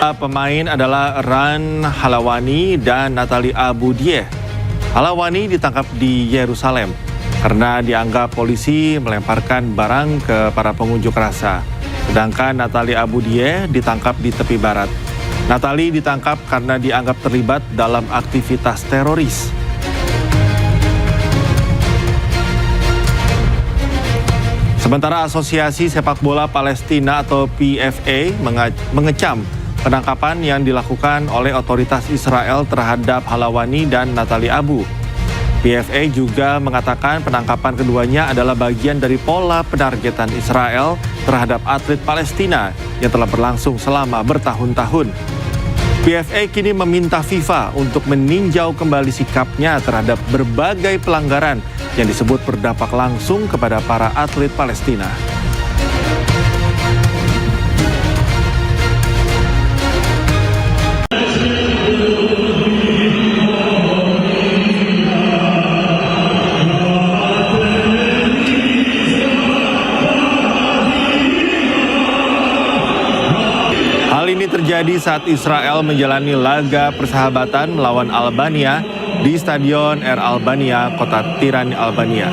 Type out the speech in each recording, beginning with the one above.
Pemain adalah Ran Halawani dan Natali Abudieh. Halawani ditangkap di Yerusalem karena dianggap polisi melemparkan barang ke para pengunjuk rasa. Sedangkan Natali Abudieh ditangkap di tepi barat. Natali ditangkap karena dianggap terlibat dalam aktivitas teroris. Sementara Asosiasi Sepak Bola Palestina atau PFA mengecam penangkapan yang dilakukan oleh otoritas Israel terhadap Halawani dan Natali Abu. PFA juga mengatakan penangkapan keduanya adalah bagian dari pola penargetan Israel terhadap atlet Palestina yang telah berlangsung selama bertahun-tahun. PFA kini meminta FIFA untuk meninjau kembali sikapnya terhadap berbagai pelanggaran yang disebut berdampak langsung kepada para atlet Palestina. Hal ini terjadi saat Israel menjalani laga persahabatan melawan Albania di Stadion Air Albania, kota Tirana, Albania.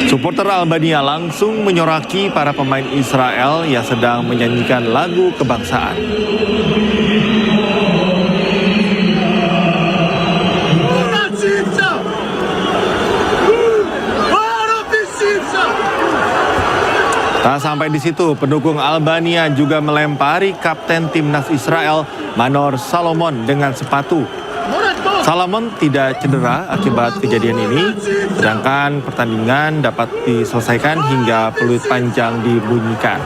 Supporter Albania langsung menyoraki para pemain Israel yang sedang menyanyikan lagu kebangsaan. Tak sampai di situ, pendukung Albania juga melempari kapten timnas Israel Manor Salomon dengan sepatu. Salomon tidak cedera akibat kejadian ini, sedangkan pertandingan dapat diselesaikan hingga peluit panjang dibunyikan.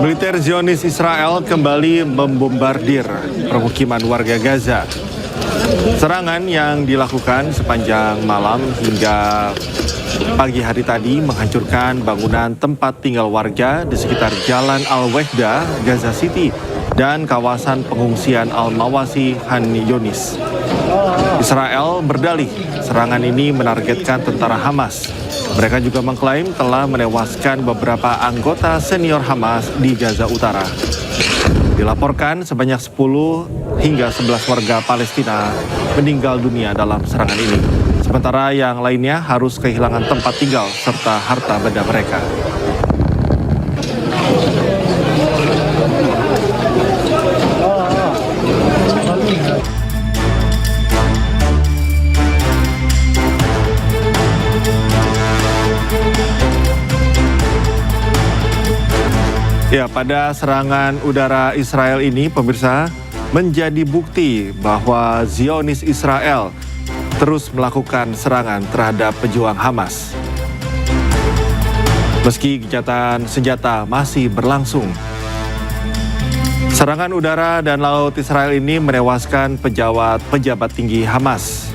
Militer Zionis Israel kembali membombardir permukiman warga Gaza. Serangan yang dilakukan sepanjang malam hingga pagi hari tadi menghancurkan bangunan tempat tinggal warga di sekitar Jalan Al-Wehda, Gaza City, dan kawasan pengungsian Al-Mawasi Han Yunis. Israel berdalih serangan ini menargetkan tentara Hamas. Mereka juga mengklaim telah menewaskan beberapa anggota senior Hamas di Gaza Utara. Dilaporkan sebanyak 10 hingga 11 warga Palestina meninggal dunia dalam serangan ini. Sementara yang lainnya harus kehilangan tempat tinggal serta harta benda mereka. Ya, pada serangan udara Israel ini, pemirsa, menjadi bukti bahwa Zionis Israel terus melakukan serangan terhadap pejuang Hamas. Meski gencatan senjata masih berlangsung, serangan udara dan laut Israel ini menewaskan pejabat tinggi Hamas.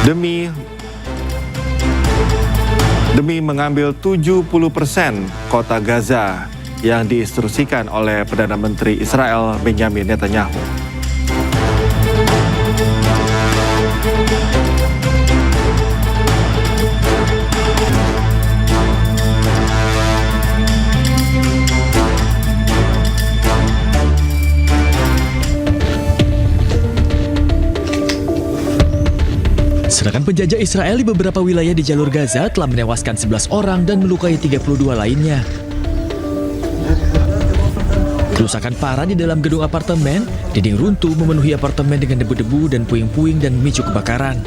Demi mengambil 70% kota Gaza yang diinstruksikan oleh Perdana Menteri Israel Benjamin Netanyahu. Serangan penjajah Israel di beberapa wilayah di jalur Gaza telah menewaskan 11 orang dan melukai 32 lainnya. Kerusakan parah di dalam gedung apartemen, dinding runtuh memenuhi apartemen dengan debu-debu dan puing-puing dan memicu kebakaran.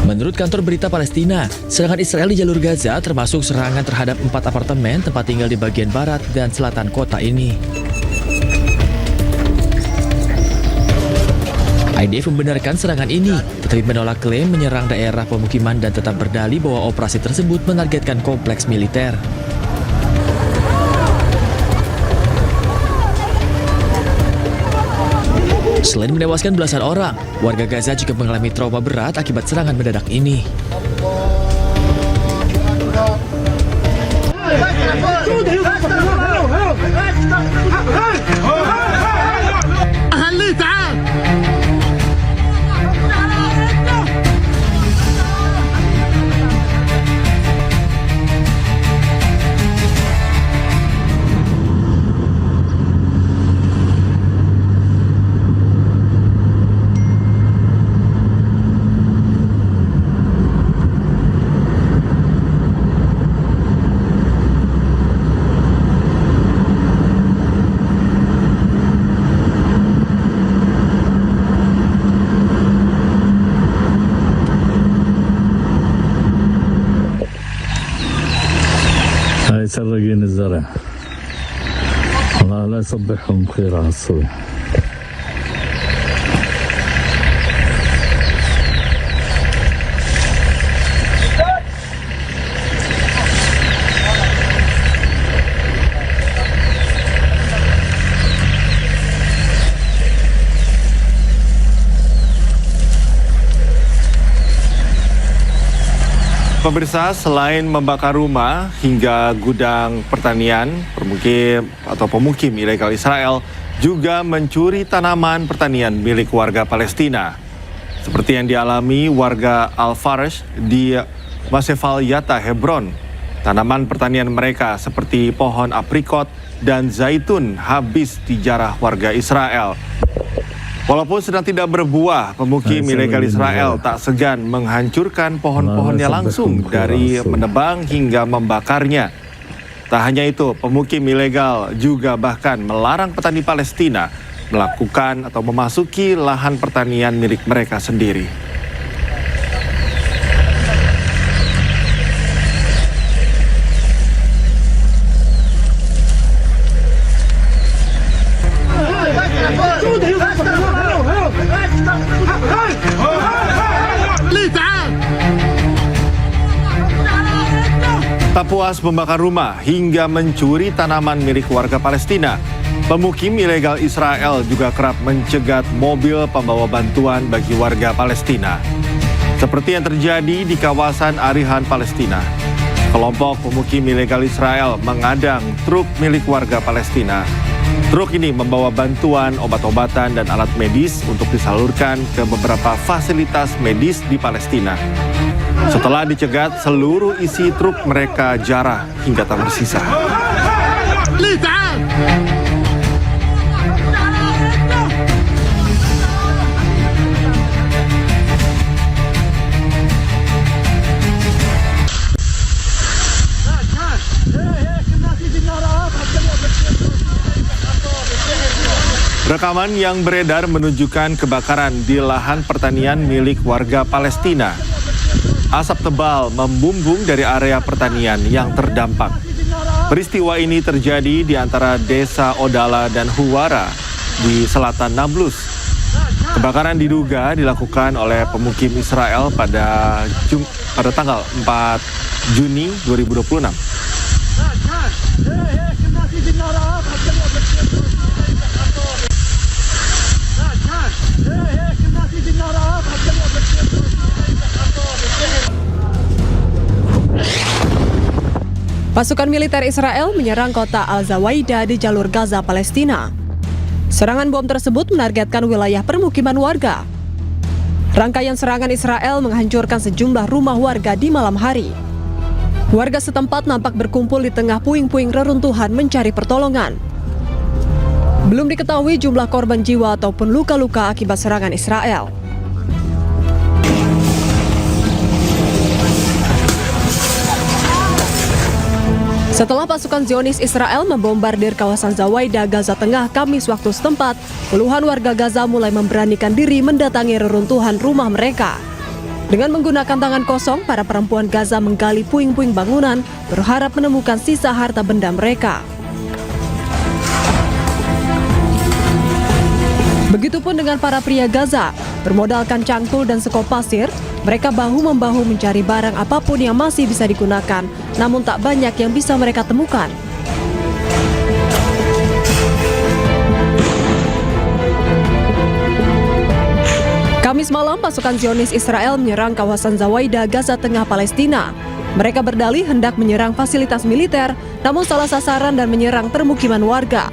Menurut kantor berita Palestina, serangan Israel di jalur Gaza termasuk serangan terhadap 4 apartemen tempat tinggal di bagian barat dan selatan kota ini. IDF membenarkan serangan ini, tetapi menolak klaim menyerang daerah pemukiman dan tetap berdalih bahwa operasi tersebut menargetkan kompleks militer. Selain menewaskan belasan orang, warga Gaza juga mengalami trauma berat akibat serangan mendadak ini. هاي سرقين الزرع الله لا يصبحهم خير على الصبح. Pemirsa, selain membakar rumah hingga gudang pertanian, pemukim ilegal Israel juga mencuri tanaman pertanian milik warga Palestina. Seperti yang dialami warga Al-Farash di Masefal Yatta, Hebron. Tanaman pertanian mereka seperti pohon aprikot dan zaitun habis dijarah warga Israel. Walaupun sedang tidak berbuah, pemukim ilegal Israel tak segan menghancurkan pohon-pohonnya langsung dari menebang hingga membakarnya. Tak hanya itu, pemukim ilegal juga bahkan melarang petani Palestina melakukan atau memasuki lahan pertanian milik mereka sendiri. Tak puas membakar rumah hingga mencuri tanaman milik warga Palestina, pemukim ilegal Israel juga kerap mencegat mobil pembawa bantuan bagi warga Palestina. Seperti yang terjadi di kawasan Arihan, Palestina. Kelompok pemukim ilegal Israel mengadang truk milik warga Palestina. Truk ini membawa bantuan obat-obatan dan alat medis untuk disalurkan ke beberapa fasilitas medis di Palestina. Setelah dicegat, seluruh isi truk mereka jarah hingga tak bersisa. Rekaman yang beredar menunjukkan kebakaran di lahan pertanian milik warga Palestina. Asap tebal membumbung dari area pertanian yang terdampak. Peristiwa ini terjadi di antara desa Odala dan Huwara di selatan Nablus. Kebakaran diduga dilakukan oleh pemukim Israel pada tanggal 4 Juni 2026. Pasukan militer Israel menyerang kota Al-Zawaidah di jalur Gaza, Palestina. Serangan bom tersebut menargetkan wilayah permukiman warga. Rangkaian serangan Israel menghancurkan sejumlah rumah warga di malam hari. Warga setempat nampak berkumpul di tengah puing-puing reruntuhan mencari pertolongan. Belum diketahui jumlah korban jiwa ataupun luka-luka akibat serangan Israel. Setelah pasukan Zionis Israel membombardir kawasan Zawaidah, Gaza Tengah, Kamis waktu setempat, puluhan warga Gaza mulai memberanikan diri mendatangi reruntuhan rumah mereka. Dengan menggunakan tangan kosong, para perempuan Gaza menggali puing-puing bangunan, berharap menemukan sisa harta benda mereka. Begitupun dengan para pria Gaza, bermodalkan cangkul dan sekop pasir, mereka bahu-membahu mencari barang apapun yang masih bisa digunakan, namun tak banyak yang bisa mereka temukan. Kamis malam, pasukan Zionis Israel menyerang kawasan Zawaida, Gaza Tengah, Palestina. Mereka berdalih hendak menyerang fasilitas militer, namun salah sasaran dan menyerang permukiman warga.